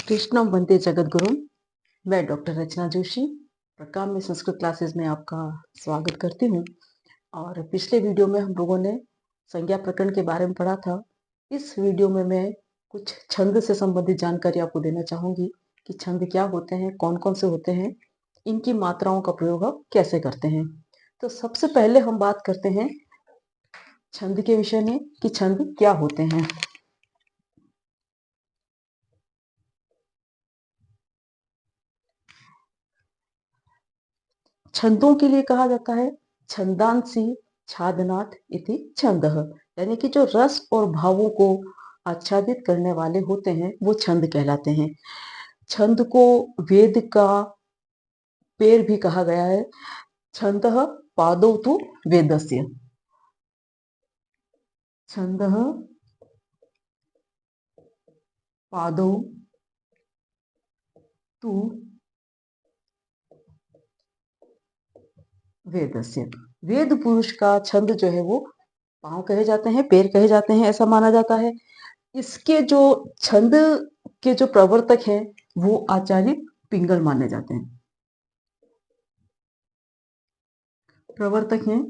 कृष्णम वंदे जगद्गुरु। मैं डॉक्टर रचना जोशी प्रकाम में संस्कृत क्लासेस में आपका स्वागत करती हूँ। और पिछले वीडियो में हम लोगों ने संज्ञा प्रकरण के बारे में पढ़ा था। इस वीडियो में मैं कुछ छंद से संबंधित जानकारी आपको देना चाहूंगी कि छंद क्या होते हैं, कौन कौन से होते हैं, इनकी मात्राओं का प्रयोग आप कैसे करते हैं। तो सबसे पहले हम बात करते हैं छंद के विषय में कि छंद क्या होते हैं। छंदों के लिए कहा जाता है छंदांसी छादनात् इति छंदः, यानी कि जो रस और भावों को आच्छादित करने वाले होते हैं वो छंद कहलाते हैं। छंद को वेद का पैर भी कहा गया है। छंदः पादौ तु वेदस्य। छंदः पादौ तु वेदस्य। वेद पुरुष का छंद जो है वो पांव कहे जाते हैं, पैर कहे जाते हैं, ऐसा माना जाता है। इसके जो छंद के जो प्रवर्तक हैं वो आचार्य पिंगल माने जाते हैं। प्रवर्तक हैं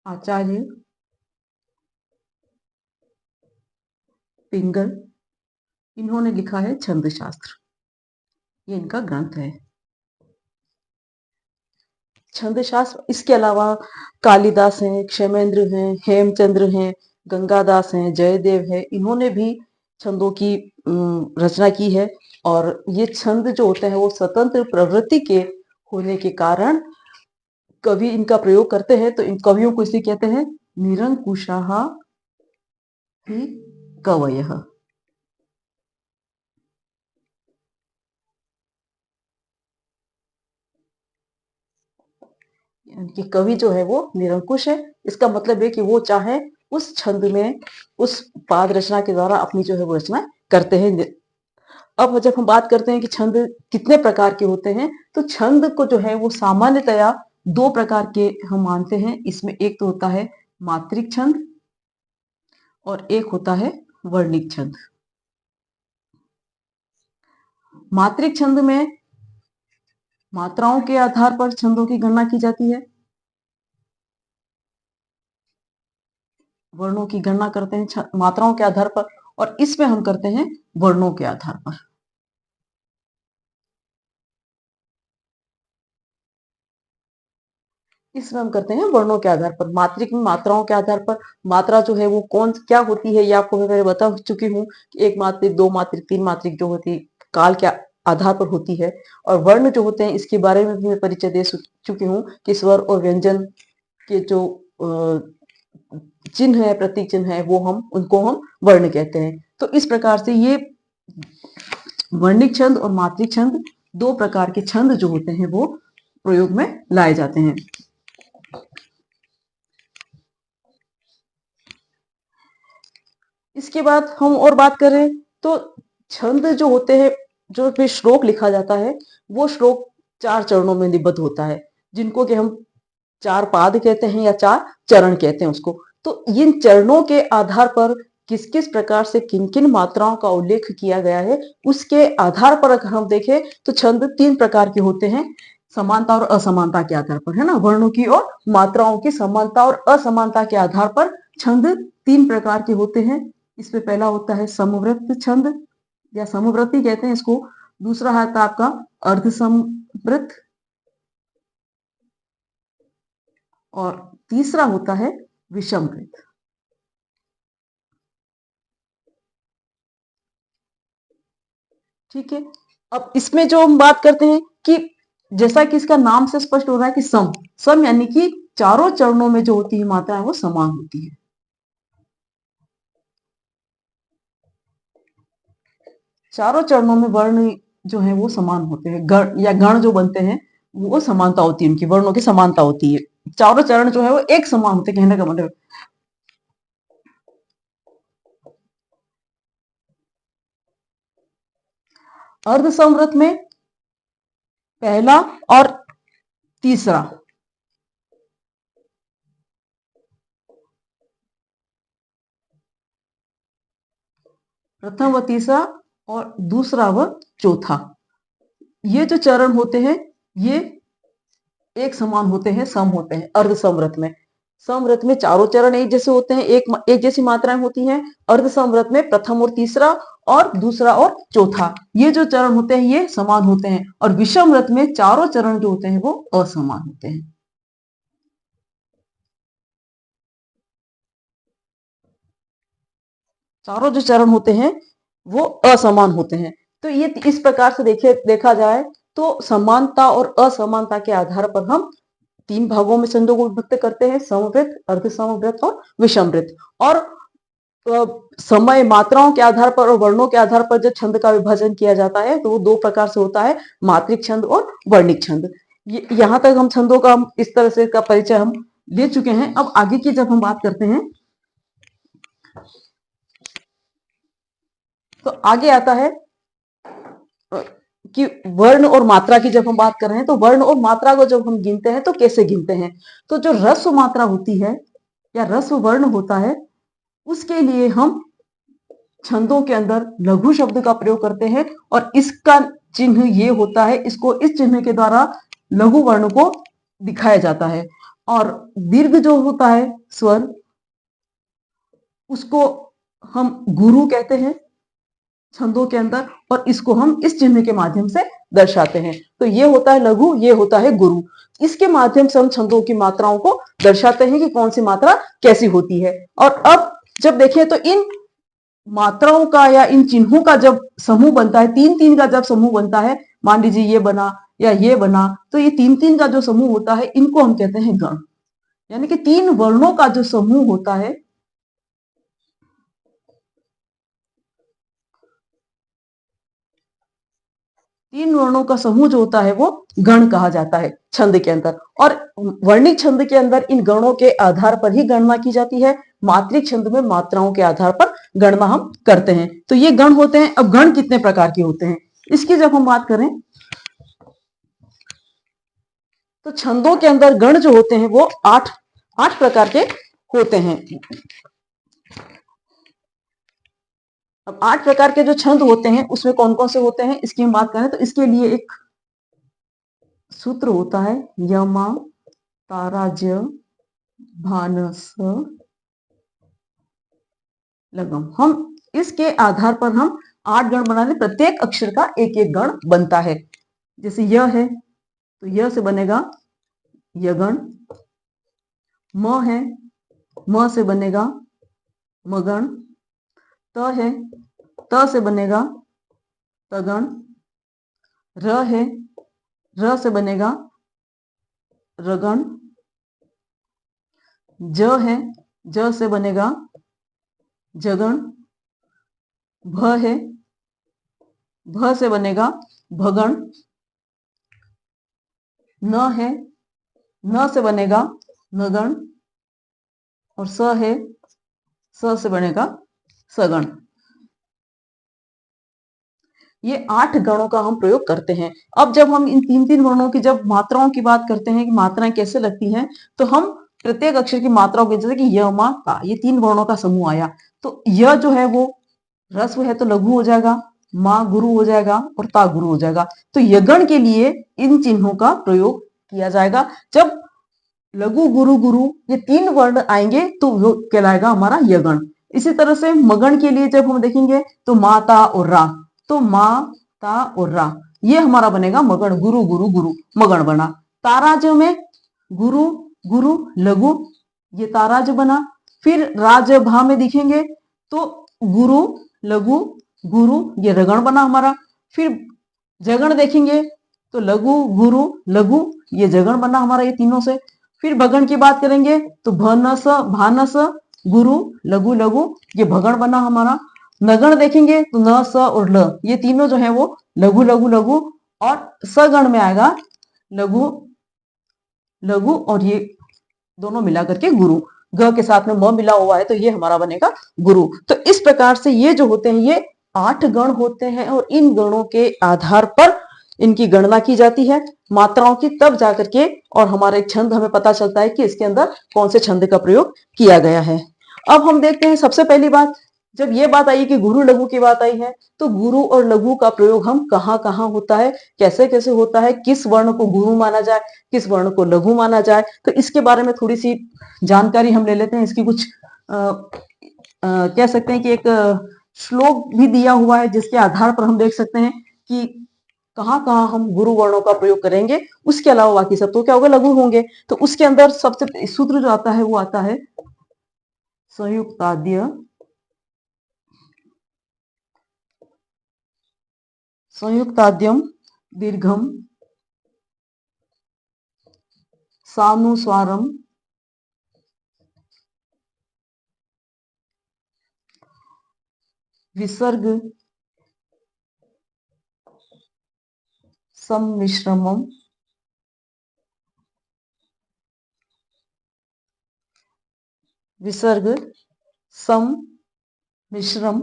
आचार्य पिंगल। इन्होंने लिखा है छंद शास्त्र, ये इनका ग्रंथ है छंद शास्त्र। इसके अलावा कालिदास हैं, क्षेमेंद्र हैं, हेमचंद्र हैं, गंगादास हैं, जयदेव है, इन्होंने भी छंदों की रचना की है। और ये छंद जो होते हैं वो स्वतंत्र प्रवृत्ति के होने के कारण कवि इनका प्रयोग करते हैं। तो इन कवियों को इसे कहते हैं निरंकुशाः हि कवयः। यानी कि कवि जो है वो निरंकुश है। इसका मतलब है कि वो चाहे उस छंद में उस पाद रचना के द्वारा अपनी जो है वो रचना करते हैं। अब जब हम बात करते हैं कि छंद कितने प्रकार के होते हैं, तो छंद को जो है वो सामान्यतया दो प्रकार के हम मानते हैं। इसमें एक तो होता है मात्रिक छंद और एक होता है वर्णिक छंद। मात्रिक छंद में मात्राओं के आधार पर छंदों की गणना की जाती है। वर्णों की गणना करते हैं मात्राओं के आधार पर, और इसमें हम करते हैं वर्णों के आधार पर। इसमें हम करते हैं वर्णों के आधार पर। मात्रिक में मात्राओं के आधार पर मात्रा जो है वो कौन क्या होती है ये आपको मैं बता चुकी हूँ कि एक मात्रिक, दो मात्रिक, तीन मात्रिक जो होती काल के आधार पर होती है। और वर्ण जो होते हैं इसके बारे में भी मैं परिचय दे चुकी हूँ कि स्वर और व्यंजन के जो चिन्ह है, प्रतीक चिन्ह है, वो उनको हम वर्ण कहते हैं। तो इस प्रकार से ये वर्णिक छंद और मात्रिक छंद दो प्रकार के छंद जो होते हैं वो प्रयोग में लाए जाते हैं। इसके बाद हम और बात करें तो छंद जो होते हैं, जो भी श्लोक लिखा जाता है वो श्लोक चार चरणों में निबद्ध होता है, जिनको कि हम चार पाद कहते हैं या चार चरण कहते हैं उसको। तो इन चरणों के आधार पर किस किस प्रकार से किन किन मात्राओं का उल्लेख किया गया है उसके आधार पर अगर हम देखें तो छंद तीन प्रकार के होते हैं, समानता और असमानता के आधार पर, है ना। वर्णों की और मात्राओं की समानता और असमानता के आधार पर छंद तीन प्रकार के होते हैं। इसमें पहला होता है समवृत्त छंद या समवृत्ति कहते हैं इसको। दूसरा है आपका अर्ध समवृत्त और तीसरा होता है विषमवृत्त। ठीक है। अब इसमें जो हम बात करते हैं कि जैसा कि इसका नाम से स्पष्ट हो रहा है कि सम सम यानी कि चारों चरणों में जो होती है मात्रा है वो समान होती है। चारों चरणों में वर्ण जो है वो समान होते हैं। गण या गण जो बनते हैं वो समानता होती है, उनकी वर्णों की समानता होती है। चारों चरण जो है वो एक समान होते हैं, कहने का मतलब। अर्ध समवृत्त में पहला और तीसरा, प्रथम व तीसरा और दूसरा व चौथा। ये जो चरण होते हैं ये एक समान होते हैं, सम होते हैं। अर्ध समव्रत में, समव्रत में चारों चरण एक जैसे होते हैं, एक जैसी मात्राएं होती हैं। अर्ध समव्रत में प्रथम और तीसरा और दूसरा और चौथा, ये जो चरण होते हैं ये समान होते हैं। और विषम व्रत में चारों चरण जो होते हैं वो असमान होते हैं। चारों जो चरण होते हैं वो असमान होते हैं। तो ये इस प्रकार से देखा जाए तो समानता और असमानता के आधार पर हम तीन भागों में छंदों को विभक्त करते हैं, समव्रत, अर्ध समव्रत और विषमव्रत। और समय मात्राओं के आधार पर और वर्णों के आधार पर जब छंद का विभाजन किया जाता है तो वो दो प्रकार से होता है, मात्रिक छंद और वर्णिक छंद। यहाँ तक हम छंदों का इस तरह से का परिचय हम ले चुके हैं। अब आगे की जब हम बात करते हैं तो आगे आता है कि वर्ण और मात्रा की जब हम बात कर रहे हैं तो वर्ण और मात्रा को जब हम गिनते हैं तो कैसे गिनते हैं। तो जो ह्रस्व मात्रा होती है या ह्रस्व वर्ण होता है उसके लिए हम छंदों के अंदर लघु शब्द का प्रयोग करते हैं और इसका चिन्ह ये होता है, इसको इस चिन्ह के द्वारा लघु वर्ण को दिखाया जाता है। और दीर्घ जो होता है स्वर उसको हम गुरु कहते हैं छंदों के अंदर, और इसको हम इस चिन्ह के माध्यम से दर्शाते हैं। तो ये होता है लघु, ये होता है गुरु। इसके माध्यम से हम छंदों की मात्राओं को दर्शाते हैं कि कौन सी मात्रा कैसी होती है। और अब जब देखें तो इन मात्राओं का या इन चिन्हों का जब समूह बनता है, तीन तीन का जब समूह बनता है, मान लीजिए ये बना या ये बना, तो ये तीन तीन का जो समूह होता है इनको हम कहते हैं गण। यानी कि तीन वर्णों का जो समूह होता है, तीन वर्णों का समूह जो होता है वो गण कहा जाता है छंद के अंदर। और वर्णिक छंद के अंदर इन गणों के आधार पर ही गणना की जाती है। मात्रिक छंद में मात्राओं के आधार पर गणना हम करते हैं। तो ये गण होते हैं। अब गण कितने प्रकार के होते हैं इसकी जब हम बात करें तो छंदों के अंदर गण जो होते हैं वो आठ प्रकार के होते हैं। अब 8 प्रकार के जो छंद होते हैं उसमें कौन कौन से होते हैं इसकी हम बात करें तो इसके लिए एक सूत्र होता है, यमा ताराज भानस लगम। हम इसके आधार पर हम 8 गण बनाने, प्रत्येक अक्षर का एक एक गण बनता है। जैसे य है तो य से बनेगा यगण, म है म से बनेगा मगण, त है त से बनेगा तगण, र है र से बनेगा रगण, ज है ज से बनेगा जगण, भ है भ से बनेगा भगण, न है न से बनेगा नगण, और स है स से बनेगा सगण। ये 8 गणों का हम प्रयोग करते हैं। अब जब हम इन तीन तीन वर्णों की जब मात्राओं की बात करते हैं कि मात्राएं कैसे लगती हैं, तो हम प्रत्येक अक्षर की मात्राओं के, जैसे कि य मा ता, ये 3 वर्णों का समूह आया, तो य जो है वो ह्रस्व है तो लघु हो जाएगा, मा गुरु हो जाएगा और ता गुरु हो जाएगा। तो यगण के लिए इन चिन्हों का प्रयोग किया जाएगा। जब लघु गुरु गुरु ये 3 वर्ण आएंगे तो वो कहलाएगा हमारा यगण। इसी तरह से मगण के लिए जब हम देखेंगे तो मा ता और रा, तो मा ता और रा ये हमारा बनेगा मगण, गुरु गुरु गुरु मगण बना। ताराज में गुरु गुरु लघु, ये ताराज बना। फिर राज भा में दिखेंगे तो गुरु लघु गुरु, ये रगण बना हमारा। फिर जगण देखेंगे तो लघु गुरु लघु, ये जगण बना हमारा ये तीनों से। फिर भगण की बात करेंगे तो भनस भानस गुरु लघु लघु, ये भगण बना हमारा। नगण देखेंगे तो न स और ल, ये तीनों जो है वो लघु लघु लघु, और सगण में आएगा लघु लघु और ये दोनों मिला करके गुरु, ग के साथ में म मिला हुआ है तो ये हमारा बनेगा गुरु। तो इस प्रकार से ये जो होते हैं ये 8 गण होते हैं और इन गणों के आधार पर इनकी गणना की जाती है मात्राओं की, तब जाकर के और हमारा एक छंद हमें पता चलता है कि इसके अंदर कौन से छंद का प्रयोग किया गया है। अब हम देखते हैं सबसे पहली बात जब ये बात आई कि गुरु लघु की बात आई है, तो गुरु और लघु का प्रयोग हम कहाँ कहाँ होता है, कैसे कैसे होता है, किस वर्ण को गुरु माना जाए, किस वर्ण को लघु माना जाए, तो इसके बारे में थोड़ी सी जानकारी हम ले लेते हैं। इसकी कुछ कह सकते हैं कि एक श्लोक भी दिया हुआ है, जिसके आधार पर हम देख सकते हैं कि कहाँ कहाँ हम गुरु वर्णों का प्रयोग करेंगे। उसके अलावा बाकी सब तो क्या होगा, लघु होंगे। तो उसके अंदर सबसे सूत्र जो आता है वो आता है संयुक्ताद्य, संयुक्ताद्यम दीर्घम सानुस्वारम विसर्ग सम्मिश्रमम विसर्ग सम मिश्रम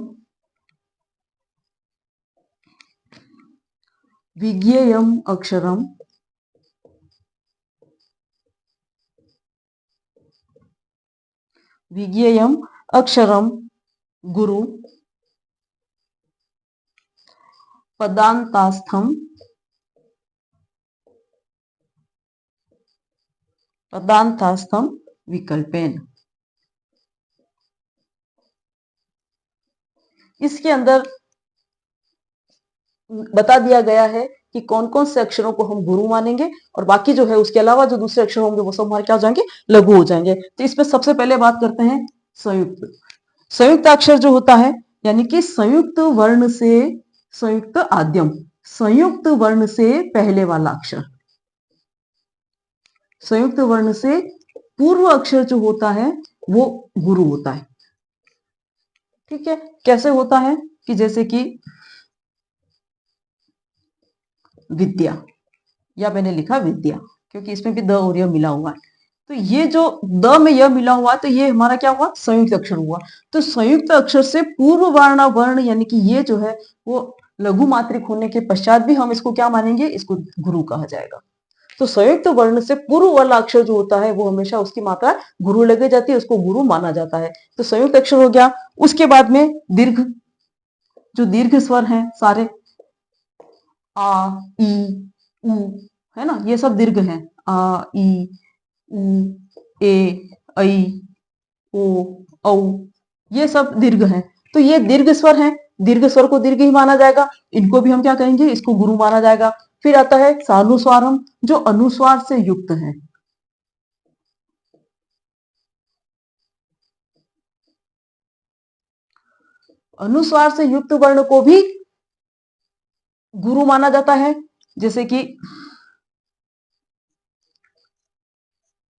विज्ञेयम अक्षरम विज्ञेयम अक्षरम गुरु पदांतास्थम पदांतास्थम विकल्पेन। इसके अंदर बता दिया गया है कि कौन कौन से अक्षरों को हम गुरु मानेंगे, और बाकी जो है उसके अलावा जो दूसरे अक्षर होंगे वो सब हमारे क्या हो जाएंगे, लघु हो जाएंगे। तो इसमें सबसे पहले बात करते हैं संयुक्त। संयुक्त अक्षर जो होता है, यानी कि संयुक्त वर्ण से, संयुक्त आद्यम, संयुक्त वर्ण से पहले वाला अक्षर, संयुक्त वर्ण से पूर्व अक्षर जो होता है वो गुरु होता है। ठीक है, कैसे होता है कि जैसे कि विद्या, या मैंने लिखा विद्या, क्योंकि इसमें भी द और य मिला हुआ है। तो ये जो द में य मिला हुआ है, तो ये हमारा क्या हुआ, संयुक्त अक्षर हुआ। तो संयुक्त अक्षर से पूर्व वर्ण वर्ण, यानी कि ये जो है वो लघु मात्रिक होने के पश्चात भी हम इसको क्या मानेंगे, इसको गुरु कहा जाएगा। तो संयुक्त वर्ण से पूर्व वाला अक्षर जो होता है वो हमेशा उसकी मात्रा गुरु लगी जाती है, उसको गुरु माना जाता है। तो संयुक्त अक्षर हो गया। उसके बाद में दीर्घ, जो दीर्घ स्वर हैं सारे, आ ई उ, है ना, ये सब दीर्घ हैं। आ ई उ ए ऐ ओ औ, ये सब दीर्घ हैं। तो ये दीर्घ स्वर हैं, दीर्घ स्वर को दीर्घ ही माना जाएगा, इनको भी हम क्या कहेंगे, इसको गुरु माना जाएगा। फिर आता है सानुस्वारम, जो अनुस्वार से युक्त है। अनुस्वार से युक्त वर्ण को भी गुरु माना जाता है, जैसे कि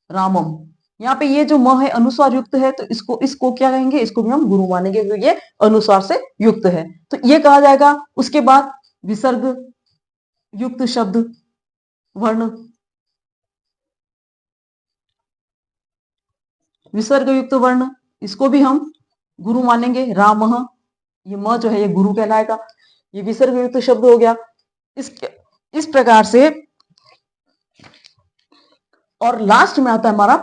रामम। यहाँ पे ये जो म है अनुस्वार युक्त है, तो इसको क्या कहेंगे, इसको भी हम गुरु मानेंगे, क्योंकि ये अनुस्वार से युक्त है, तो ये कहा जाएगा। उसके बाद विसर्ग युक्त शब्द वर्ण, विसर्ग युक्त वर्ण, इसको भी हम गुरु मानेंगे। राम, ये म जो है ये गुरु कहलाएगा, ये विसर्ग युक्त शब्द हो गया। इस प्रकार से, और लास्ट में आता है हमारा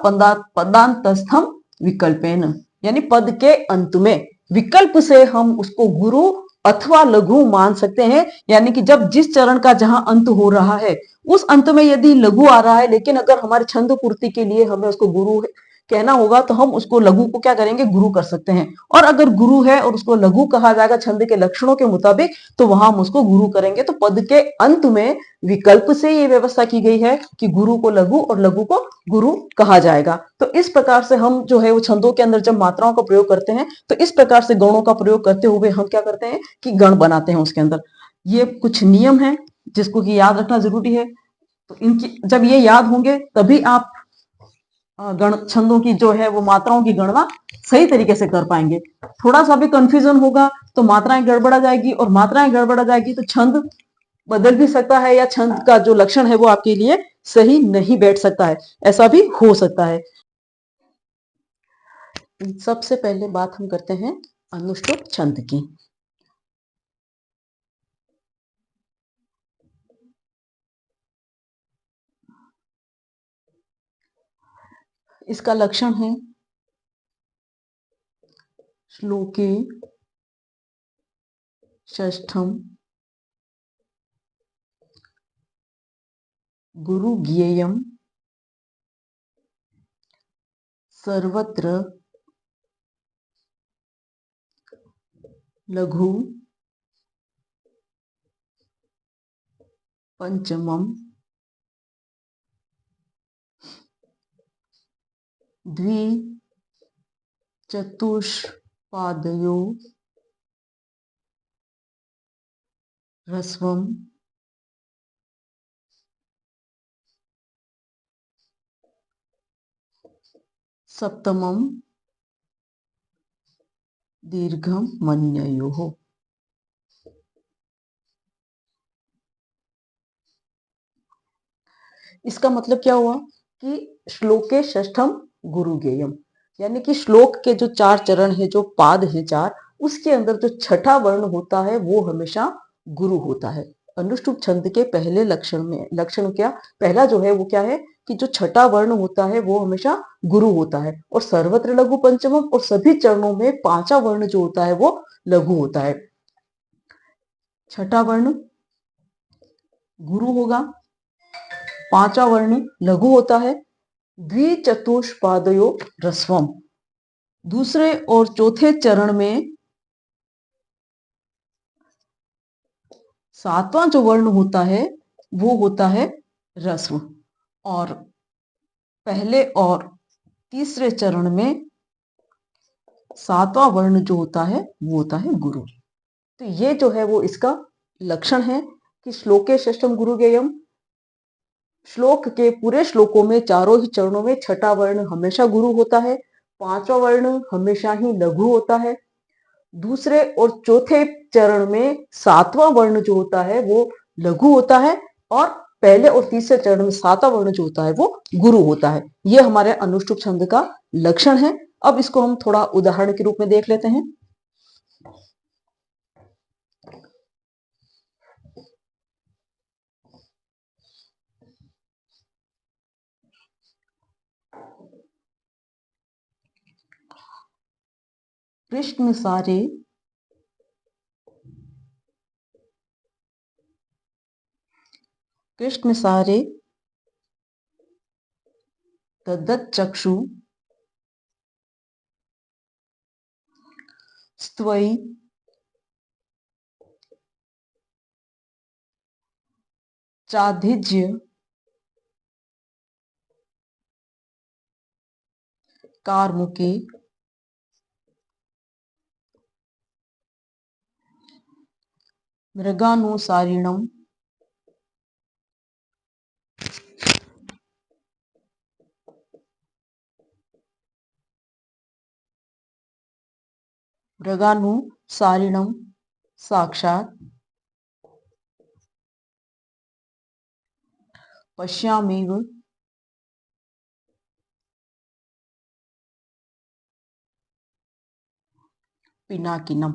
पदांतस्थम विकल्पेन, यानी पद के अंत में विकल्प से हम उसको गुरु अथवा लघु मान सकते हैं। यानी कि जब जिस चरण का जहां अंत हो रहा है, उस अंत में यदि लघु आ रहा है, लेकिन अगर हमारे छंद पूर्ति के लिए हमें उसको गुरु कहना होगा, तो हम उसको लघु को क्या करेंगे, गुरु कर सकते हैं। और अगर गुरु है और उसको लघु कहा जाएगा छंद के लक्षणों के मुताबिक, तो वहां हम उसको गुरु करेंगे। तो पद के अंत में विकल्प से ये व्यवस्था की गई है कि गुरु को लघु और लघु को गुरु कहा जाएगा। तो इस प्रकार से हम जो है वो छंदों के अंदर जब मात्राओं का प्रयोग करते हैं, तो इस प्रकार से गणों का प्रयोग करते हुए हम क्या करते हैं कि गण बनाते हैं उसके अंदर। ये कुछ नियम है जिसको कि याद रखना जरूरी है। तो इनकी जब ये याद होंगे, तभी आप गण छंदों की जो है वो मात्राओं की गणना सही तरीके से कर पाएंगे। थोड़ा सा भी कंफ्यूजन होगा तो मात्राएं गड़बड़ा जाएगी, और मात्राएं गड़बड़ा जाएगी तो छंद बदल भी सकता है, या छंद का जो लक्षण है वो आपके लिए सही नहीं बैठ सकता है, ऐसा भी हो सकता है। सबसे पहले बात हम करते हैं अनुष्टुप छंद की। इसका लक्षण है श्लोके षष्ठम गुरु ज्ञेयम सर्वत्र लघु पंचमम द्विचतुष्पादयो ह्रस्वम सप्तमम दीर्घम मन्ययोः। इसका मतलब क्या हुआ कि श्लोके षष्ठम गुरु ज्ञेयम, यानी कि श्लोक के जो 4 चरण है, जो पाद है 4, उसके अंदर जो छठा वर्ण होता है वो हमेशा गुरु होता है। अनुष्टुप छंद के पहले लक्षण क्या, पहला जो है वो क्या है कि जो छठा वर्ण होता है वो हमेशा गुरु होता है, और सर्वत्र लघु पंचमम, और सभी चरणों में 5वां वर्ण जो होता है वो लघु होता है। छठा वर्ण गुरु होगा, 5वां वर्ण लघु होता है। द्विचतुष्पादयो ह्रस्वम, दूसरे और चौथे चरण में 7वां जो वर्ण होता है वो होता है ह्रस्व, और पहले और तीसरे चरण में 7वां वर्ण जो होता है वो होता है गुरु। तो ये जो है वो इसका लक्षण है कि श्लोके षष्ठम गुरु ज्ञेयम, श्लोक के पूरे श्लोकों में चारों ही चरणों में छठा वर्ण हमेशा गुरु होता है, 5वां वर्ण हमेशा ही लघु होता है, दूसरे और चौथे चरण में 7वां वर्ण जो होता है वो लघु होता है, और पहले और तीसरे चरण में 7वां वर्ण जो होता है वो गुरु होता है। ये हमारे अनुष्टुप छंद का लक्षण है। अब इसको हम थोड़ा उदाहरण के रूप में देख लेते हैं। कृष्ण सारे कृष्ण सारे तद्दच्चक्षु स्त्वयि चाधिज्य कार्मुके मृगानुसारिणम मृगानुसारिणम साक्षात् पश्यामेव पिनाकिनम।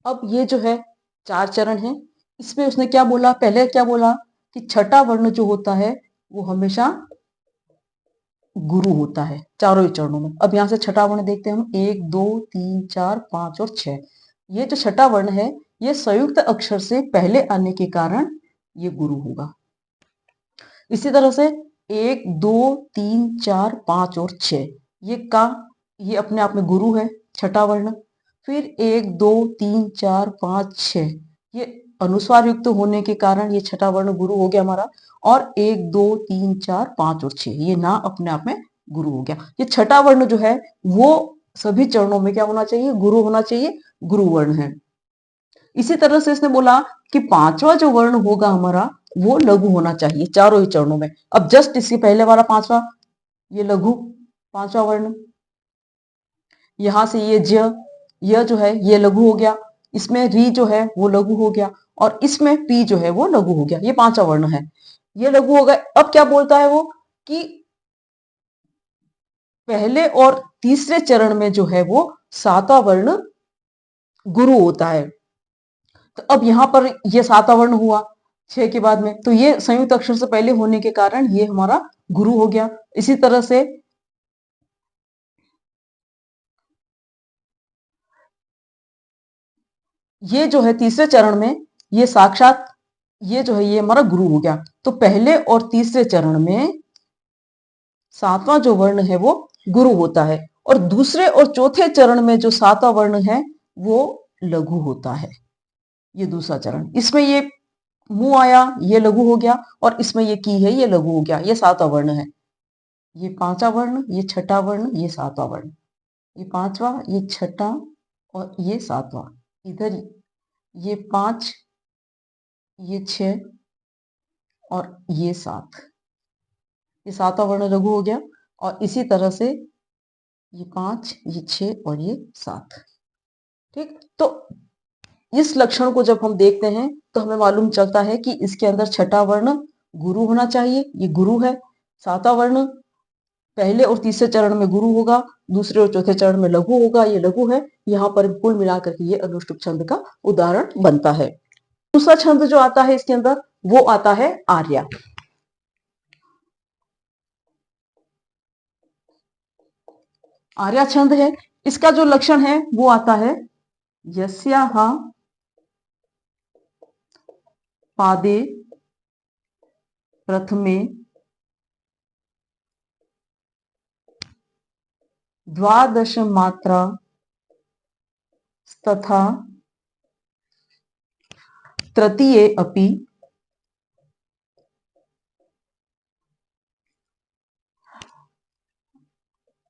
अब ये जो है 4 चरण है, इसमें उसने क्या बोला, पहले क्या बोला कि छठा वर्ण जो होता है वो हमेशा गुरु होता है चारों ही चरणों में। अब यहाँ से छठा वर्ण देखते हैं हम, 1 2 3 4 5 और 6। ये जो छठा वर्ण है ये संयुक्त अक्षर से पहले आने के कारण ये गुरु होगा। इसी तरह से 1 2 3 4 5 और 6 ये अपने आप में गुरु है, छठा वर्ण। फिर 1 2 3 4 5 6 ये अनुस्वार युक्त होने के कारण ये छठा वर्ण गुरु हो गया हमारा। और 1 2 3 4 5 और 6 ये ना अपने आप में गुरु हो गया। ये छठा वर्ण जो है वो सभी चरणों में क्या होना चाहिए, गुरु होना चाहिए, गुरु वर्ण है। इसी तरह से इसने बोला कि 5वां जो वर्ण होगा हमारा वो लघु होना चाहिए चारों ही चरणों में। अब जस्ट इसके पहले वाला 5वां, ये लघु 5वां वर्ण, यहां से ये जो है ये लघु हो गया, इसमें री जो है वो लघु हो गया, और इसमें पी जो है वो लघु हो गया। ये 5वां वर्ण है, ये लघु हो गया। अब क्या बोलता है वो कि पहले और तीसरे चरण में जो है वो 7वां वर्ण गुरु होता है। तो अब यहां पर ये 7वां वर्ण हुआ, छह के बाद में, तो ये संयुक्त अक्षर से पहले होने के कारण ये हमारा गुरु हो गया। इसी तरह से ये जो है तीसरे चरण में, ये साक्षात, ये जो है ये हमारा गुरु हो गया। तो पहले और तीसरे चरण में सातवां जो वर्ण है वो गुरु होता है, और दूसरे और चौथे चरण में जो सातवां वर्ण है वो लघु होता है। ये दूसरा चरण, इसमें ये मुंह आया, ये लघु हो गया, और इसमें ये की है, ये लघु हो गया। ये सातवां वर्ण है, ये पांचवा वर्ण, ये छठा वर्ण, ये सातवां वर्ण, ये पांचवा, ये छठा और ये सातवां। इधर ये पांच, ये छह और ये सात, ये सातवां वर्ण लघु हो गया। और इसी तरह से ये पांच, ये छह और ये सात। ठीक, तो इस लक्षण को जब हम देखते हैं तो हमें मालूम चलता है कि इसके अंदर छठा वर्ण गुरु होना चाहिए, ये गुरु है। सातवां वर्ण पहले और तीसरे चरण में गुरु होगा, दूसरे और चौथे चरण में लघु होगा, ये लघु है। यहाँ पर कुल मिलाकर के ये अनुष्टुप छंद का उदाहरण बनता है। दूसरा छंद जो आता है इसके अंदर वो आता है आर्या। आर्या छंद है, इसका जो लक्षण है वो आता है यस्याः पादे प्रथमे द्वादश मात्रा तथा तृतीये अपि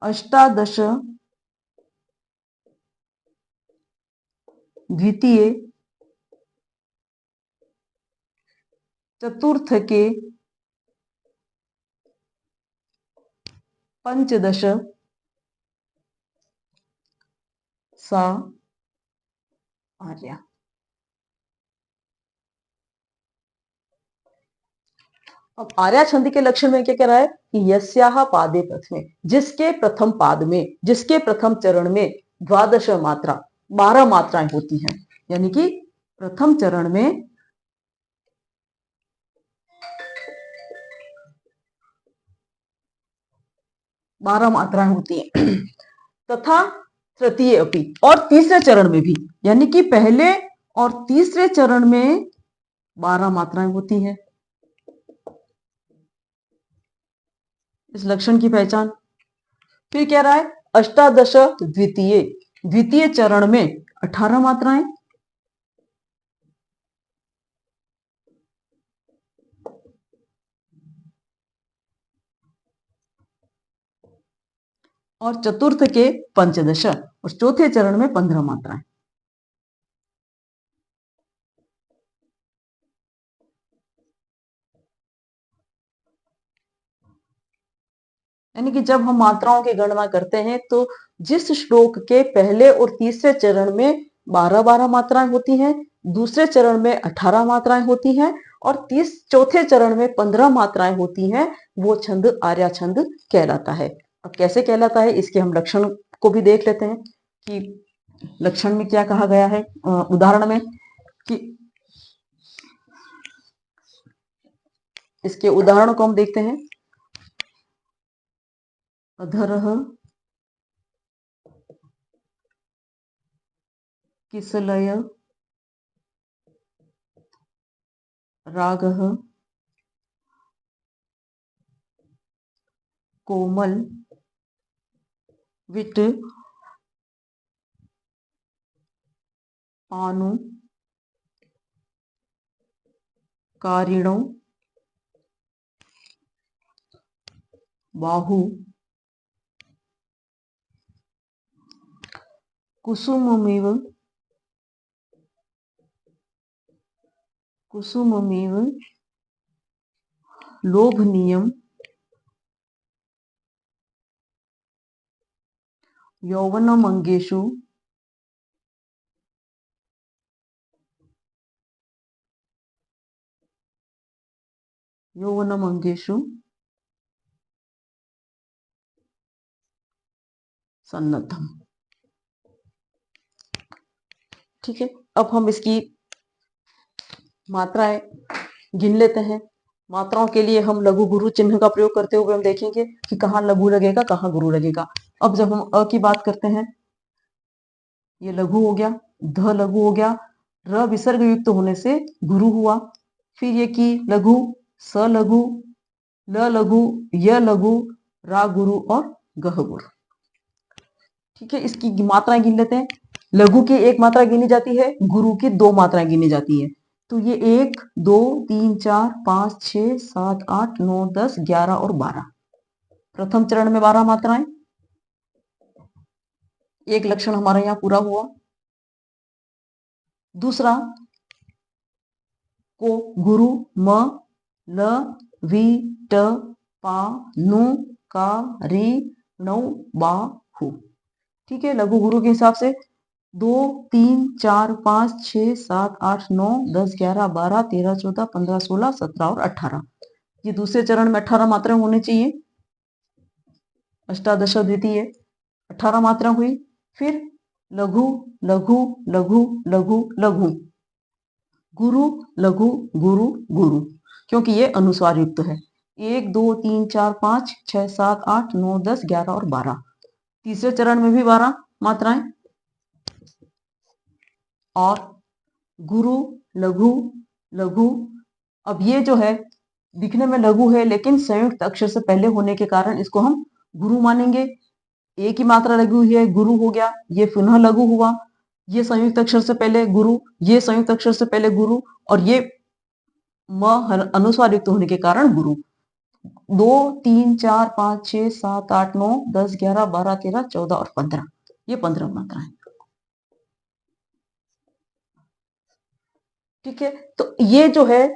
अष्टादश द्वितीये चतुर्थ के पंचदश सा आर्या। अब आर्या छंद के लक्षण में क्या कह रहा है कि यस्याः पादे प्रथमे, जिसके प्रथम पाद में, जिसके प्रथम चरण में द्वादश मात्रा 12 मात्राएं होती हैं, यानी कि प्रथम चरण में 12 मात्राएं होती हैं तथा तृतीय अपि, और तीसरे चरण में भी, यानी कि पहले और तीसरे चरण में 12 मात्राएं होती हैं। इस लक्षण की पहचान। फिर कह रहा है अष्टादश द्वितीय, द्वितीय चरण में 18 मात्राएं, और चतुर्थ के पंचदश, और चौथे चरण में 15 मात्राएं। यानी कि जब हम मात्राओं की गणना करते हैं तो जिस श्लोक के पहले और तीसरे चरण में 12-12 मात्राएं होती हैं, दूसरे चरण में 18 मात्राएं होती हैं, और चौथे चरण में 15 मात्राएं होती हैं, वो छंद आर्या छंद कहलाता है। अब कैसे कहलाता है इसके हम लक्षण को भी देख लेते हैं कि लक्षण में क्या कहा गया है। उदाहरण में कि इसके उदाहरण को हम देखते हैं। अधरः किसलय रागः कोमल विट पानु कारिणो बाहु कुसुममिव कुसुममिव लोभनीयं यौवनमंगेषु यौवनमंगेषु सन्नद्धम। ठीक है, अब हम इसकी मात्राएं गिन लेते हैं। मात्राओं के लिए हम लघु गुरु चिन्ह का प्रयोग करते हुए हम देखेंगे कि कहाँ लघु लगेगा, कहाँ गुरु लगेगा। अब जब हम अ की बात करते हैं, ये लघु हो गया, ध लघु हो गया, र विसर्ग युक्त होने से गुरु हुआ। फिर ये की लघु, स लघु, ल लघु, य लघु, रा गुरु और गह गुरु। ठीक है, इसकी मात्राएं गिन लेते हैं। लघु की एक मात्रा गिनी जाती है, गुरु की दो मात्राएं गिनी जाती है। तो ये 1 2 3 4 5 6 7 8 9 10 11 और 12। प्रथम चरण में 12 मात्राएं, एक लक्षण हमारा यहाँ पूरा हुआ। दूसरा, को गुरु म ल वी ट पा नु का री णौ बा हु। ठीक है, लघु गुरु के हिसाब से 2 3 4 5 6 7 8 9 10 11 12 13 14 15 16 17 और 18। ये दूसरे चरण में 18 मात्राएं होनी चाहिए। अष्टादश द्वितीय 18 मात्रा हुई। फिर लघु लघु लघु लघु लघु, गुरु लघु गुरु गुरु, क्योंकि ये अनुस्वार युक्त है। 1 2 3 4 5 6 7 8 9 10 11 और 12। तीसरे चरण में भी 12 मात्राएं। और गुरु लघु लघु, अब ये जो है दिखने में लघु है, लेकिन संयुक्त अक्षर से पहले होने के कारण इसको हम गुरु मानेंगे। एक ही मात्रा लगी हुई है, गुरु हो गया, ये पुनः लघु हुआ। ये संयुक्त अक्षर से पहले गुरु, ये संयुक्त अक्षर से पहले गुरु, और ये म अनुस्वार युक्त होने के कारण गुरु। 2 3 4 5 6 7 8 9 10 11 12 13 14 और 15, ये 15 मात्राएं। ठीक है, तो ये जो है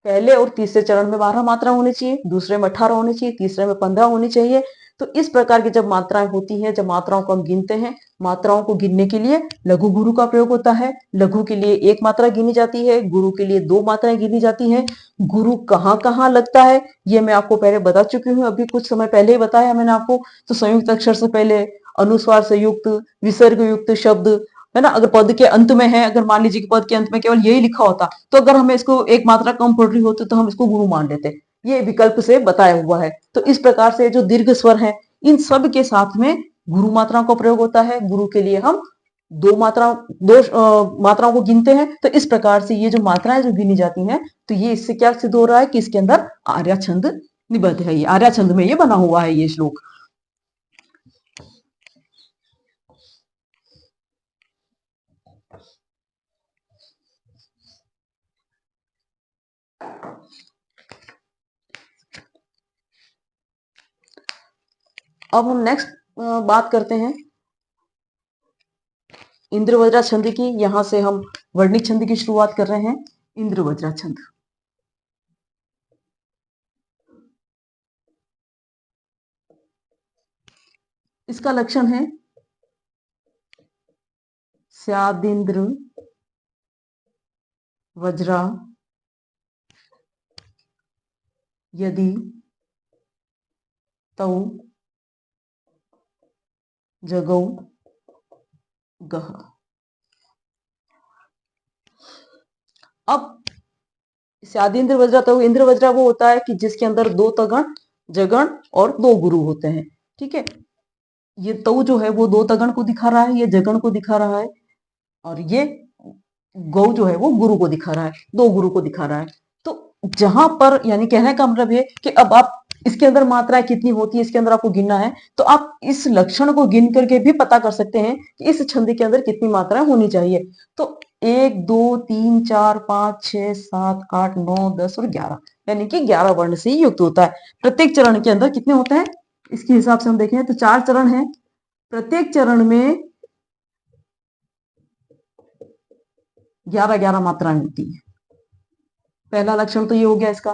पहले और तीसरे चरण में 12 मात्रा होनी चाहिए, दूसरे में 18 होनी चाहिए, तीसरे में 15 होनी चाहिए। तो इस प्रकार की जब मात्राएं होती हैं, जब मात्राओं को हम गिनते हैं, मात्राओं को गिनने के लिए लघु गुरु का प्रयोग होता है। लघु के लिए एक मात्रा गिनी जाती है, गुरु के लिए दो मात्राएं गिनी जाती हैं। गुरु कहाँ कहाँ लगता है ये मैं आपको पहले बता चुकी हूँ, अभी कुछ समय पहले ही बताया मैंने आपको। तो संयुक्त अक्षर से पहले, अनुस्वार से युक्त, विसर्ग युक्त शब्द, है ना। अगर पद के अंत में है, अगर मान लीजिए कि पद के अंत में केवल यही लिखा होता, तो अगर हमें इसको एक मात्रा कम पड़ रही होती तो हम इसको गुरु मान लेते। ये विकल्प से बताया हुआ है। तो इस प्रकार से जो दीर्घ स्वर है, इन सब के साथ में गुरु मात्राओं का प्रयोग होता है। गुरु के लिए हम दो मात्राओं को गिनते हैं। तो इस प्रकार से ये जो मात्राएं जो गिनी जाती हैं, तो ये इससे क्या सिद्ध हो रहा है कि इसके अंदर आर्या छंद निबद्ध है। ये आर्या छंद में ये बना हुआ है ये श्लोक। अब हम नेक्स्ट बात करते हैं इंद्रवज्रा छंद की। यहां से हम वर्णिक छंद की शुरुआत कर रहे हैं। इंद्रवज्रा छंद, इसका लक्षण है स्यादिंद्र वज्रा यदि तौ जगौ गह। अब स्यादि इंद्र वज्रा, तो इंद्र वज्रा वो होता है कि जिसके अंदर दो तगण, जगण और दो गुरु होते हैं। ठीक है, ये तौ जो है वो दो तगण को दिखा रहा है, ये जगण को दिखा रहा है, और ये गौ जो है वो गुरु को दिखा रहा है, दो गुरु को दिखा रहा है। तो जहां पर, यानी कहने का मतलब है कि अब आप इसके अंदर मात्राएं कितनी होती है, इसके अंदर आपको गिनना है, तो आप इस लक्षण को गिन करके भी पता कर सकते हैं कि इस छंद के अंदर कितनी मात्राएं होनी चाहिए। तो 1 2 3 4 5 6 7 8 9 10 और 11, यानी कि 11 वर्ण से ही युक्त होता है। प्रत्येक चरण के अंदर कितने होते हैं, इसके हिसाब से हम देखें तो 4 चरण है। प्रत्येक चरण में 11-11 मात्राएं होती है। पहला लक्षण तो ये हो गया इसका,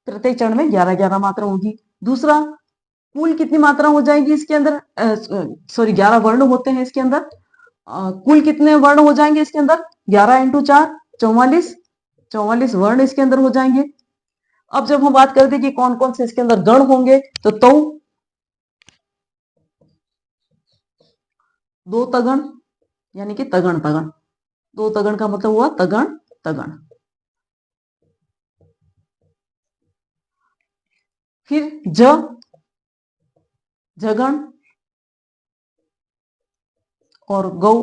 प्रत्येक चरण में 11-11 मात्रा होगी। दूसरा, कुल कितनी मात्रा हो जाएगी इसके अंदर, सॉरी 11 वर्ण होते हैं इसके अंदर। कुल कितने वर्ण हो जाएंगे इसके अंदर, 11 इंटू 4 44, 44 वर्ण इसके अंदर हो जाएंगे। अब जब हम बात करते हैं कि कौन कौन से इसके अंदर गण होंगे, तो दो तगण, यानी कि तगण तगण, दो तगण का मतलब हुआ तगण तगण। फिर जगण और गौ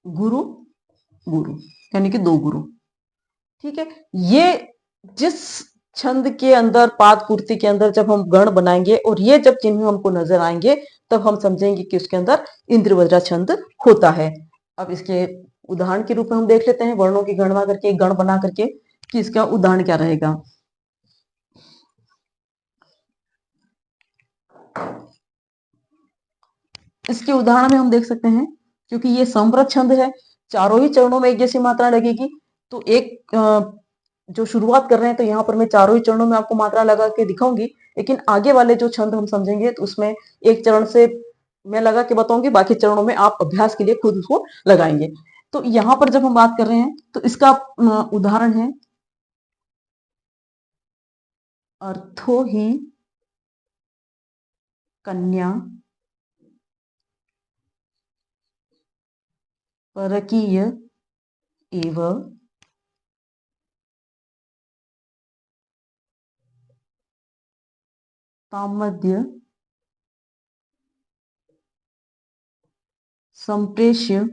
गुरु गुरु, यानी कि दो गुरु। ठीक है, ये जिस छंद के अंदर, पाद पूर्ति के अंदर जब हम गण बनाएंगे और ये जब चिन्ह हमको नजर आएंगे, तब हम समझेंगे कि उसके अंदर इंद्रवज्रा छंद होता है। अब इसके उदाहरण के रूप में हम देख लेते हैं, वर्णों की गणना करके, गण बना करके, कि इसका उदाहरण क्या रहेगा। इसके उदाहरण में हम देख सकते हैं, क्योंकि ये समव्रत छंद है, चारों ही चरणों में एक जैसी मात्रा लगेगी, तो एक जो शुरुआत कर रहे हैं तो यहाँ पर मैं चारों ही चरणों में आपको मात्रा लगा के दिखाऊंगी, लेकिन आगे वाले जो छंद हम समझेंगे तो उसमें एक चरण से मैं लगा के बताऊंगी, बाकी चरणों में आप अभ्यास के लिए खुद उसको लगाएंगे। तो यहाँ पर जब हम बात कर रहे हैं तो इसका उदाहरण है, अर्थो ही कन्या परकीय एव तामद्य संप्रेष्य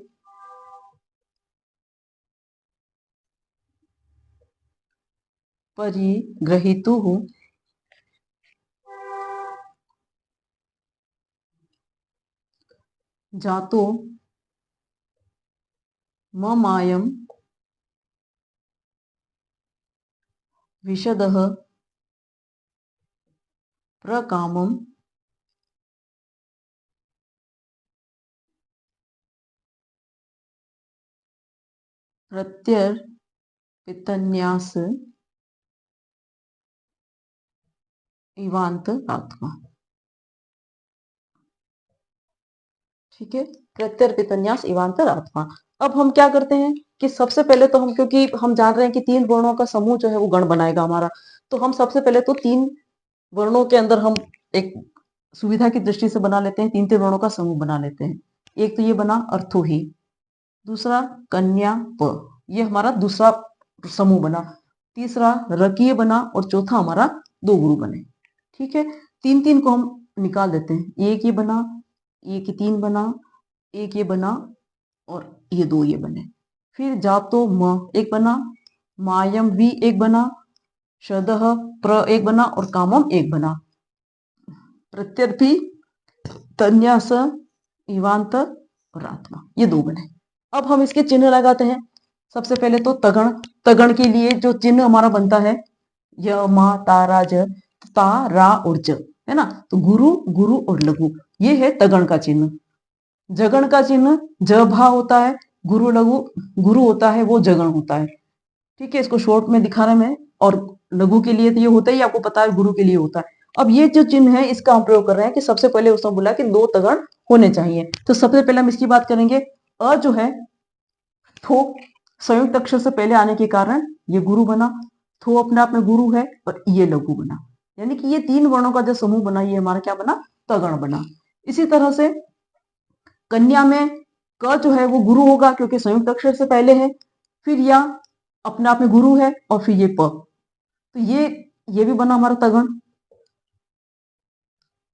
परिग्रहीतुः जातो ममायं विशदः प्रकामं प्रत्यर्पितन्यास इवांत आत्मा। ठीक है, प्रत्यर्पितन्यास इवांतर आत्मा। अब हम क्या करते हैं कि सबसे पहले तो हम, क्योंकि हम जान रहे हैं कि 3 वर्णों का समूह जो है वो गण बनाएगा हमारा, तो हम सबसे पहले तो 3 वर्णों के अंदर हम एक सुविधा की दृष्टि से बना लेते हैं, 3 वर्णों का समूह बना लेते हैं। एक तो ये बना अर्थो ही, दूसरा कन्या प, ये हमारा दूसरा समूह बना, तीसरा रकीय बना, और चौथा हमारा दो गुरु बने। ठीक है, 3 को हम निकाल देते हैं, एक ये बना, एक 3 बना, एक ये बना, और ये 2 ये बने। फिर जातो म एक बना, मायम भी एक बना, शदह प्र एक बना, और कामम एक बना। प्रत्यर्थी तन्यास इवांत और आत्मा, ये 2 बने। अब हम इसके चिन्ह लगाते हैं। सबसे पहले तो तगण, तगण के लिए जो चिन्ह हमारा बनता है, य मा तारा ज, ता रा और ज, है ना, तो गुरु गुरु और लघु, ये है तगण का चिन्ह। जगण का चिन्ह ज भा होता है, गुरु लघु गुरु होता है, वो जगण होता है। ठीक है, इसको शॉर्ट में दिखा रहे हैं मैं, और लघु के लिए तो ये होता ही आपको पता है, गुरु के लिए होता है। अब ये जो चिन्ह है इसका हम प्रयोग कर रहे हैं कि सबसे पहले उसने बोला कि 2 तगण होने चाहिए, तो सबसे पहले हम इसकी बात करेंगे। अ जो है, थो संयुक्त अक्षर से पहले आने के कारण ये गुरु बना, थो अपने आप में गुरु है, और ये लघु बना, यानी कि ये 3 वर्णों का जो समूह बना, ये हमारा क्या बना, तगण बना। इसी तरह से कन्या में क जो है वो गुरु होगा, क्योंकि संयुक्त अक्षर से पहले है, फिर या अपने आप में गुरु है, और फिर ये प, तो ये भी बना हमारा तगण।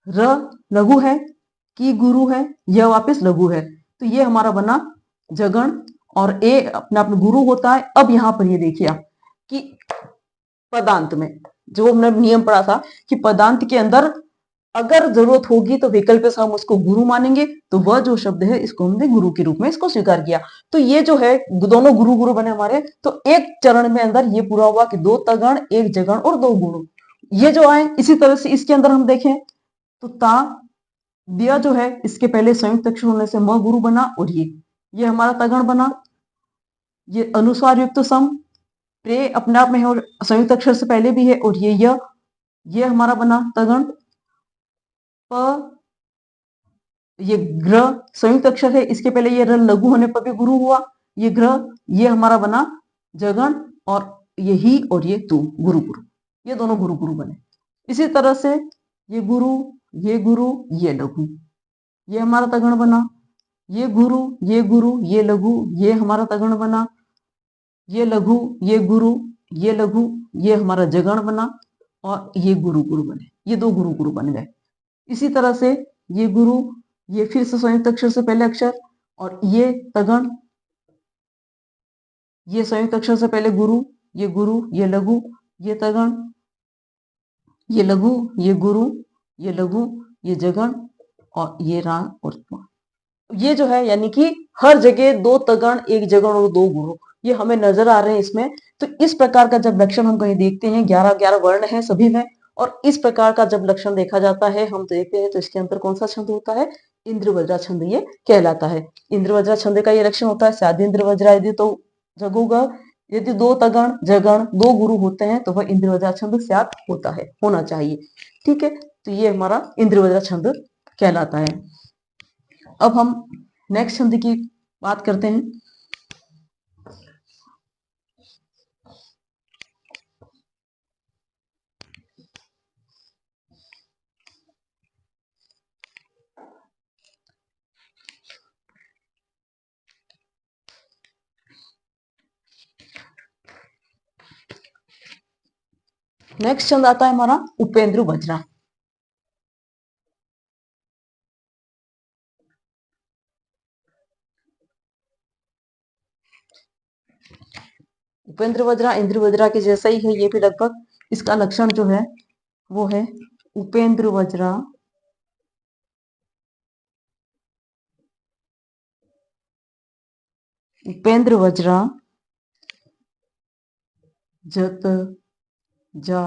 र लघु है, की गुरु है, यह वापस लघु है, तो ये हमारा बना जगण, और ए अपने आप में गुरु होता है। अब यहां पर ये देखिए आप कि पदांत में जो हमने नियम पढ़ा था कि पदांत के अंदर अगर जरूरत होगी तो विकल्प से हम उसको गुरु मानेंगे, तो वह जो शब्द है इसको हमने गुरु के रूप में इसको स्वीकार किया। तो ये जो है दोनों गुरु गुरु बने हमारे, तो एक चरण में अंदर ये पूरा हुआ कि 2 तगण, 1 जगण और 2 गुरु, ये जो आए। इसी तरह से इसके अंदर हम देखें तो ता दिया जो है, इसके पहले संयुक्त अक्षर होने से म गुरु बना, और ये हमारा तगण बना। ये अनुस्वार युक्त सम, प्रे अपने आप में है और संयुक्त अक्षर से पहले भी है, और ये हमारा बना तगण। प ये ग्रह संयुक्त अक्षर है, इसके पहले ये र लघु होने पर भी गुरु हुआ, ये ग्रह, ये हमारा बना जगण, और ये ही और ये तू गुरु गुरु, ये दोनों गुरु गुरु बने। इसी तरह से ये गुरु, ये गुरु, ये लघु, ये हमारा तगण बना। ये गुरु, ये गुरु, ये लघु, ये हमारा तगण बना। ये लघु, ये गुरु, ये लघु, ये हमारा जगण बना और ये गुरु गुरु बने, ये दो गुरु गुरु बन गए। इसी तरह से ये गुरु, ये फिर से संयुक्त अक्षर से पहले अक्षर, और ये तगण, ये संयुक्त अक्षर से पहले गुरु, ये लघु, ये तगण, ये लघु, ये गुरु, ये लघु, ये जगण, और ये राग और त्वा। ये जो है यानी कि हर जगह दो तगण, एक जगण और दो गुरु, ये हमें नजर आ रहे हैं इसमें। तो इस प्रकार का जब लक्षण हम कहीं देखते हैं, 11-11 वर्ण है सभी में, और इस प्रकार का जब लक्षण देखा जाता है, हम देखते हैं तो इसके अंदर कौन सा छंद होता है, इंद्र वज्रा छंद ये कहलाता है। इंद्र वज्रा छंद का ये लक्षण होता है, साधिंद्र वज्रा यदि तो जगोगा, यदि दो तगण जगण दो गुरु होते हैं तो वह इंद्र वज्रा छंद स्यात् होता है, होना चाहिए। ठीक है, तो ये हमारा इंद्र वज्रा छंद कहलाता है। अब हम नेक्स्ट छंद की बात करते हैं। नेक्स्ट छंद आता है हमारा उपेंद्र वज्रा। उपेंद्र वज्रा इंद्र वज्रा के जैसा ही है ये भी लगभग। इसका लक्षण जो है वो है उपेंद्र वज्रा उपेंद्र वज्रा जत जा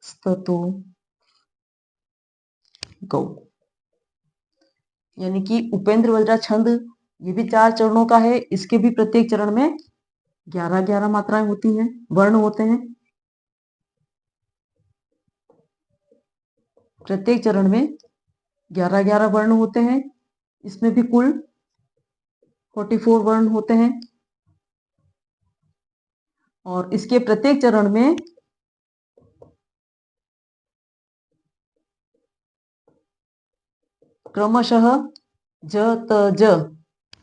स्ततो गौ। यानी कि उपेंद्र वज्रा छंद ये भी 4 चरणों का है। इसके भी प्रत्येक चरण में 11-11 मात्राएं होती हैं, वर्ण होते हैं। प्रत्येक चरण में 11-11 वर्ण होते हैं। इसमें भी कुल 44 वर्ण होते हैं, और इसके प्रत्येक चरण में क्रमशः ज त ज,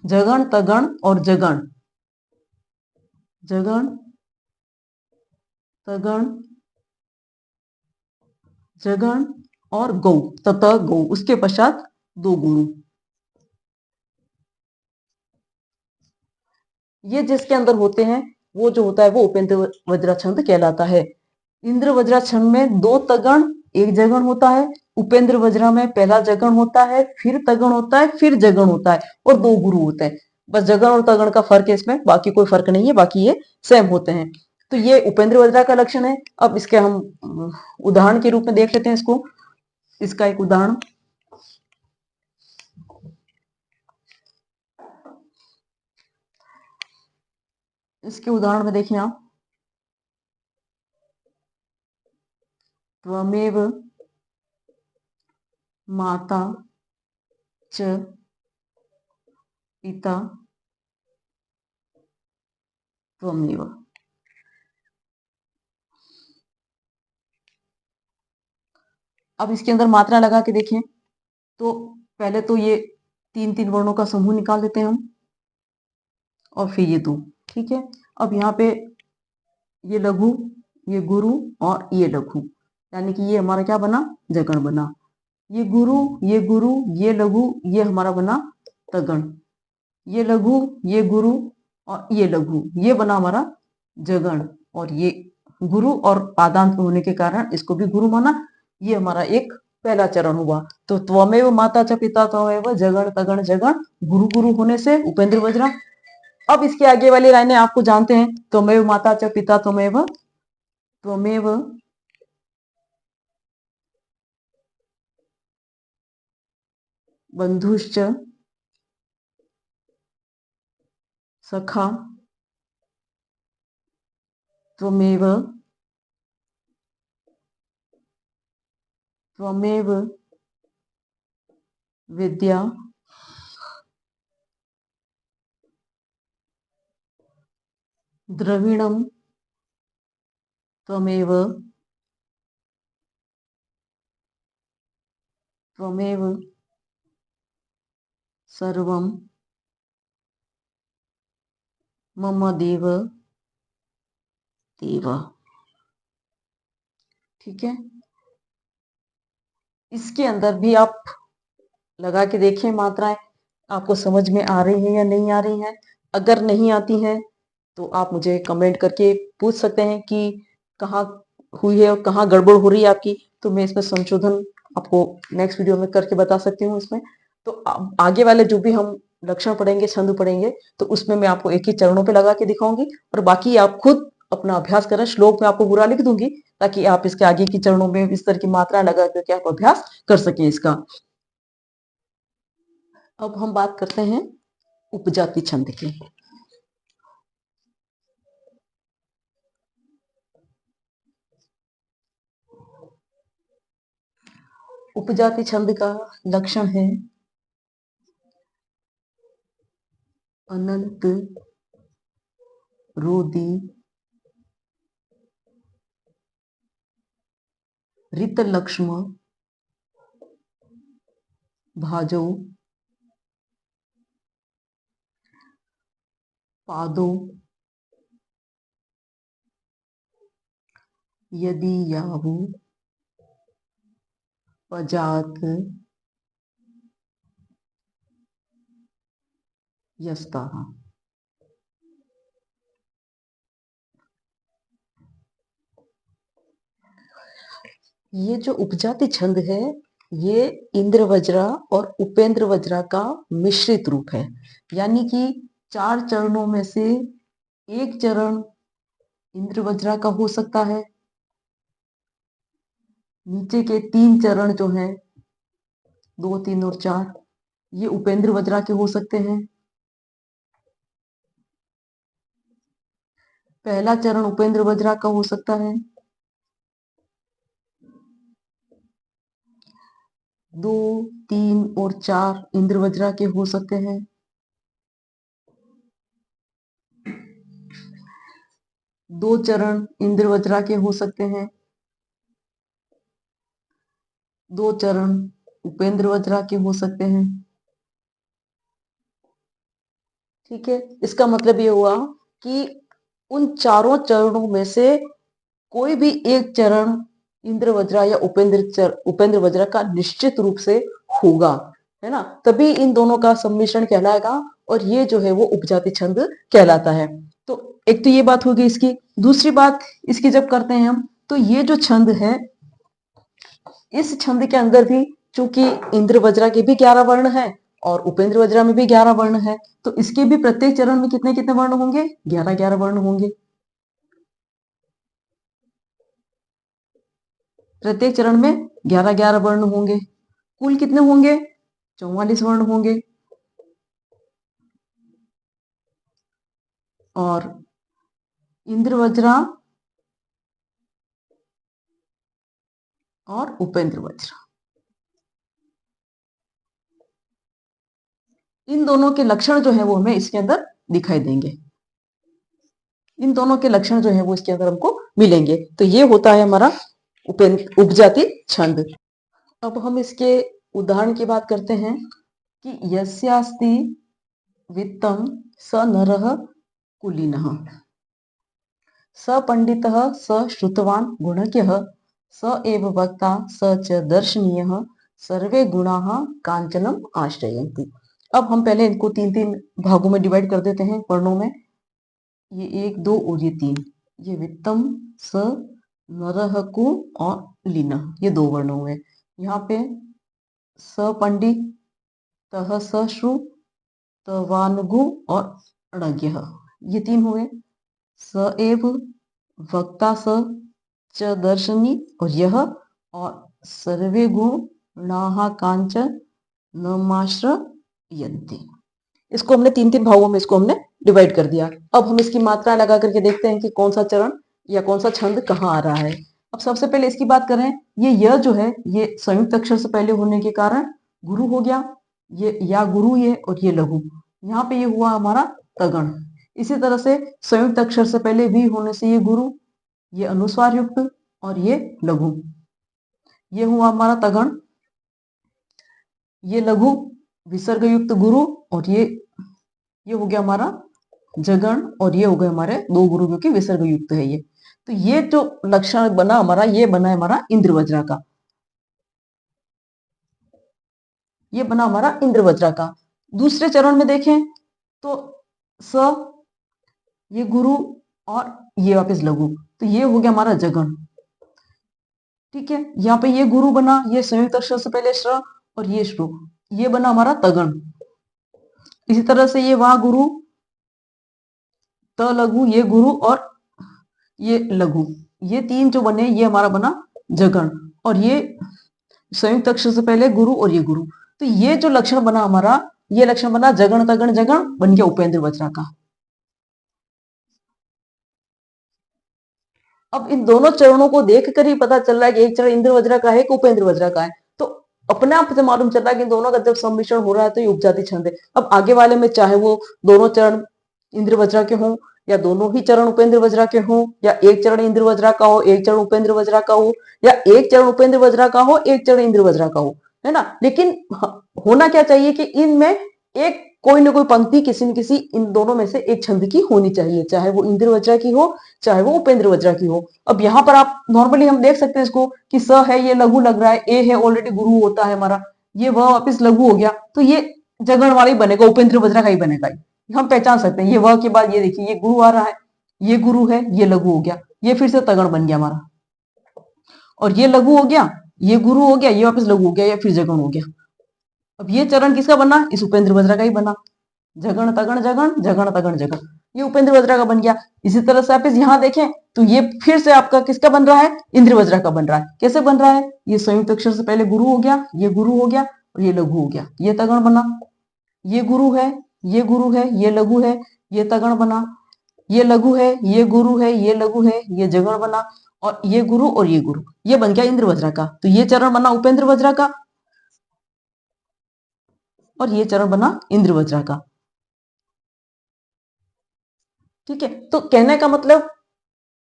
जगण तगण और जगण, जगण तगण जगण और गौ, तत गौ, उसके पश्चात दो गुरु। ये जिसके अंदर होते हैं वो जो होता है वो उपेंद्र वज्रा छंद कहलाता है। इंद्र वज्रा छंद में दो तगण एक जगण होता है। उपेंद्र वज्रा में पहला जगण होता है, फिर तगण होता है, फिर जगण होता है, और दो गुरु होते हैं। बस जगण और तगण का फर्क है इसमें, बाकी कोई फर्क नहीं है, बाकी ये सेम होते हैं। तो ये उपेंद्र वज्रा का लक्षण है। अब इसके हम उदाहरण के रूप में देख लेते हैं इसको। इसका एक उदाहरण, इसके उदाहरण में देखिए आप, त्वमेव माता च पिता त्वमेव। अब इसके अंदर मात्रा लगा के देखें तो पहले तो ये 3-3 वर्णों का समूह निकाल देते हैं हम, और फिर ये दो। ठीक है, अब यहाँ पे ये लघु, ये गुरु और ये लघु, यानी कि ये हमारा क्या बना, जगण बना। ये गुरु, ये गुरु, ये लघु, ये हमारा बना तगण। ये लघु, ये गुरु और ये लघु, ये बना हमारा जगण। और ये गुरु और पादांत होने के कारण इसको भी गुरु माना। ये हमारा एक पहला चरण हुआ। तो त्वमेव माता च पिता त्वमेव जगण तगण जगण, गुरु गुरु होने से उपेंद्र वज्रा। अब इसके आगे वाली लाइनें आपको जानते हैं, त्वमेव माता च पिता त्वमेव, त्वमेव बंधुश्च सखा, त्वमेव त्वमेव विद्या, द्रविणम त्वमेव, त्वमेव सर्वं मम देव तेव। ठीक है, इसके अंदर भी आप लगा के देखें मात्राएं, आपको समझ में आ रही हैं या नहीं आ रही हैं। अगर नहीं आती हैं तो आप मुझे कमेंट करके पूछ सकते हैं कि कहाँ हुई है और कहाँ गड़बड़ हो रही है आपकी, तो मैं इसमें संशोधन आपको नेक्स्ट वीडियो में करके बता सकती हूँ इसमें। तो आगे वाले जो भी हम लक्षण पढ़ेंगे, छंद पढ़ेंगे, तो उसमें मैं आपको एक ही चरणों पे लगा के दिखाऊंगी और बाकी आप खुद अपना अभ्यास करें। श्लोक में आपको पूरा लिख दूंगी ताकि आप इसके आगे की चरणों में इस तरह की मात्रा लगा करके आप अभ्यास कर सकें इसका। अब हम बात करते हैं उपजाति छंद की। उपजाति छंद का लक्षण है अनंत, रोदी, ऋत लक्ष्म, भाजौ, पादो, यदि यावु, पजात, यस्ता। ये जो उपजाति छंद है ये इंद्र वज्रा और उपेंद्र वज्रा का मिश्रित रूप है, यानी कि 4 चरणों में से एक चरण इंद्र वज्रा का हो सकता है, नीचे के 3 चरण जो हैं 2, 3 और 4 ये उपेंद्र वज्रा के हो सकते हैं। पहला चरण उपेंद्र वज्रा का हो सकता है, 2, 3 और 4 इंद्र वज्रा के हो सकते हैं। 2 चरण इंद्र वज्रा के हो सकते हैं, 2 चरण उपेंद्र वज्रा के हो सकते हैं। ठीक है, इसका मतलब ये हुआ कि उन चारों चरणों में से कोई भी एक चरण इंद्र वज्रा या उपेंद्र वज्रा का निश्चित रूप से होगा, है ना, तभी इन दोनों का सम्मिश्रण कहलाएगा और ये जो है वो उपजाति छंद कहलाता है। तो एक तो ये बात होगी इसकी। दूसरी बात इसकी जब करते हैं हम, तो ये जो छंद है इस छंद के अंदर भी चूंकि इंद्र वज्रा के भी 11 वर्ण है और उपेंद्र वज्रा में भी 11 वर्ण है, तो इसके भी प्रत्येक चरण में कितने कितने वर्ण होंगे, 11 वर्ण होंगे। प्रत्येक चरण में 11 वर्ण होंगे। कुल कितने होंगे, 44 वर्ण होंगे। और इंद्र वज्रा और उपेंद्र वज्रा, इन दोनों के लक्षण जो है वो हमें इसके अंदर दिखाई देंगे। इन दोनों के लक्षण जो है वो इसके अंदर हमको मिलेंगे। तो ये होता है हमारा उपजाति छंद। अब हम इसके उदाहरण की बात करते हैं कि यस्यास्ति वित्तम स नरः कुलीनः, स पंडितः स श्रुतवान गुणज्ञः, स एव वक्ता स च दर्शनीयः, सर्वे गुणाः कांचनम आश्रयन्ति। अब हम पहले इनको 3-3 भागों में डिवाइड कर देते हैं वर्णों में। ये 1, 2 और ये 3, ये वित्तम, स, नरः कु और लीनः, ये 2 वर्ण हुए। यहाँ पे स पंडित, तह स श्रु, तवानुगु और अणज्ञः, ये 3 हुए। स एव वक्ता स च दर्शनी और यह, और सर्वे गुणाः कांचन नमाश्रयन्ति। इसको हमने 3-3 भागों में इसको हमने डिवाइड कर दिया। अब हम इसकी मात्रा लगा करके देखते हैं कि कौन सा चरण या कौन सा छंद कहाँ आ रहा है। अब सबसे पहले इसकी बात करें, ये य जो है ये संयुक्त अक्षर से पहले होने के कारण गुरु हो गया, ये या गुरु ये और ये लघु, यहाँ पे ये हुआ हमारा तगण। इसी तरह से संयुक्त अक्षर से पहले भी होने से ये गुरु, ये अनुस्वार युक्त और ये लघु, ये हुआ हमारा तगण। ये लघु विसर्ग युक्त गुरु और ये हो गया हमारा जगण और ये हो गए हमारे 2 गुरु क्योंकि विसर्ग युक्त है ये। तो ये जो लक्षण बना हमारा, ये बना है हमारा इंद्र वज्रा का, ये बना हमारा इंद्र वज्रा का। दूसरे चरण में देखें तो स, ये गुरु और ये वापस लघु, तो ये हो गया हमारा जगन। ठीक है, यहाँ पे ये गुरु बना, ये संयुक्त अक्षर से पहले श्र और ये श्रु, ये बना हमारा तगण। इसी तरह से ये वहां गुरु, त लघु, ये गुरु और ये लघु, ये तीन जो बने ये हमारा बना जगण। और ये संयुक्त अक्षर से पहले गुरु और ये गुरु, तो ये जो लक्षण बना हमारा, ये लक्षण बना जगण तगण जगण, बन गया उपेंद्र वज्रा का। अब इन दोनों चरणों को देखकर ही पता चल रहा है कि एक चरण इंद्र वज्रा का है कि उपेंद्र वज्रा का है, तो अपने आप से मालूम चल रहा है कि दोनों का जब सम्मिश्रण हो रहा है तो ये उपजाति छंद है। अब आगे वाले में चाहे वो दोनों चरण इंद्र वज्रा के हों, या दोनों ही चरण उपेंद्र वज्रा के हों, या एक चरण इंद्र वज्रा का हो, एक चरण उपेंद्र वज्रा का हो, या एक चरण उपेंद्र वज्रा का हो, एक चरण इंद्र वज्रा का हो, है ना। लेकिन होना क्या चाहिए कि इनमें एक कोई ना कोई पंक्ति किसी न किसी इन दोनों में से एक छंद की होनी चाहिए, चाहे वो इंद्र वज्रा की हो, चाहे वो उपेंद्र वज्रा की हो। अब यहाँ पर आप नॉर्मली हम देख सकते हैं इसको कि स है, ये लघु लग रहा है, ए है ऑलरेडी गुरु होता है हमारा, ये वह वापिस लघु हो गया, तो ये जगण वाला ही बनेगा, उपेंद्र वज्रा का ही बनेगा, हम पहचान सकते हैं। ये वह के बाद ये देखिए ये गुरु आ रहा है, ये गुरु है, ये लघु हो गया, ये फिर से तगण बन गया हमारा, और ये लघु हो गया, ये गुरु हो गया, ये वापस लघु हो गया, ये फिर जगण हो गया। अब ये चरण किसका बना, इस उपेंद्र वज्रा का ही बना, जगण तगण जगण, जगण तगण जगण, ये उपेंद्र वज्रा का बन गया। इसी तरह से आप यहाँ देखें तो ये फिर से आपका किसका बन रहा है, इंद्र वज्रा का बन रहा है। कैसे बन रहा है, ये संयुक्त अक्षर से पहले गुरु हो गया, ये गुरु हो गया और ये लघु हो गया, ये तगण बना, ये गुरु है, ये गुरु है, ये लघु है, ये तगण बना, ये लघु है, ये गुरु है, ये लघु है, ये जगण बना, और ये गुरु और ये गुरु, ये बन गया इंद्र वज्रा का। तो ये चरण बना उपेंद्र वज्रा का और ये चरण बना इंद्र वज्रा का। ठीक है, तो कहने का मतलब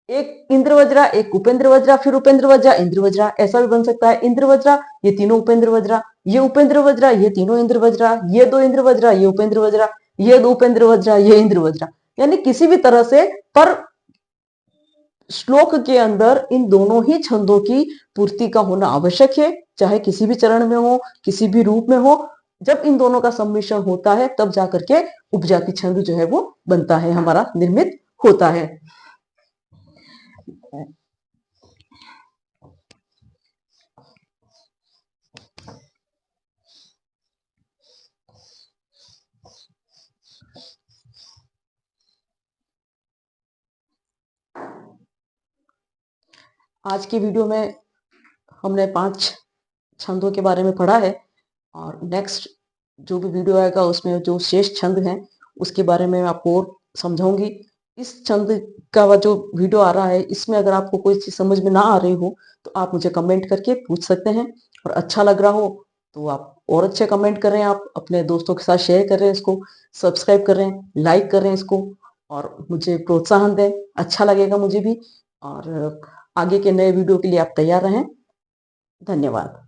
एक इंद्र वज्रा, एक उपेंद्र वज्रा, फिर उपेंद्र वज्रा, इंद्र वज्रा, ऐसा भी बन सकता है। इंद्र वज्रा, ये तीनों उपेंद्र वज्रा, ये उपेंद्र वज्रा, ये तीनों इंद्र वज्रा, ये दो इंद्र वज्रा, ये उपेंद्र वज्रा, ये दो उपेंद्र वज्रा, ये इंद्र वज्रा, यानी किसी भी तरह से, पर श्लोक के अंदर इन दोनों ही छंदों की पूर्ति का होना आवश्यक है, चाहे किसी भी चरण में हो, किसी भी रूप में हो। जब इन दोनों का सम्मिश्रण होता है तब जाकर के उपजाति छंद जो है वो बनता है, हमारा निर्मित होता है। आज की वीडियो में हमने 5 छंदों के बारे में पढ़ा है, और नेक्स्ट जो भी वीडियो आएगा उसमें जो शेष छंद हैं उसके बारे में आपको और समझाऊंगी। इस छंद का जो वीडियो आ रहा है इसमें अगर आपको कोई चीज समझ में ना आ रही हो तो आप मुझे कमेंट करके पूछ सकते हैं, और अच्छा लग रहा हो तो आप और अच्छे कमेंट करें, आप अपने दोस्तों के साथ शेयर करें, इसको सब्सक्राइब करें, लाइक करें इसको, और मुझे प्रोत्साहन दें, अच्छा लगेगा मुझे भी। और आगे के नए वीडियो के लिए आप तैयार रहें। धन्यवाद।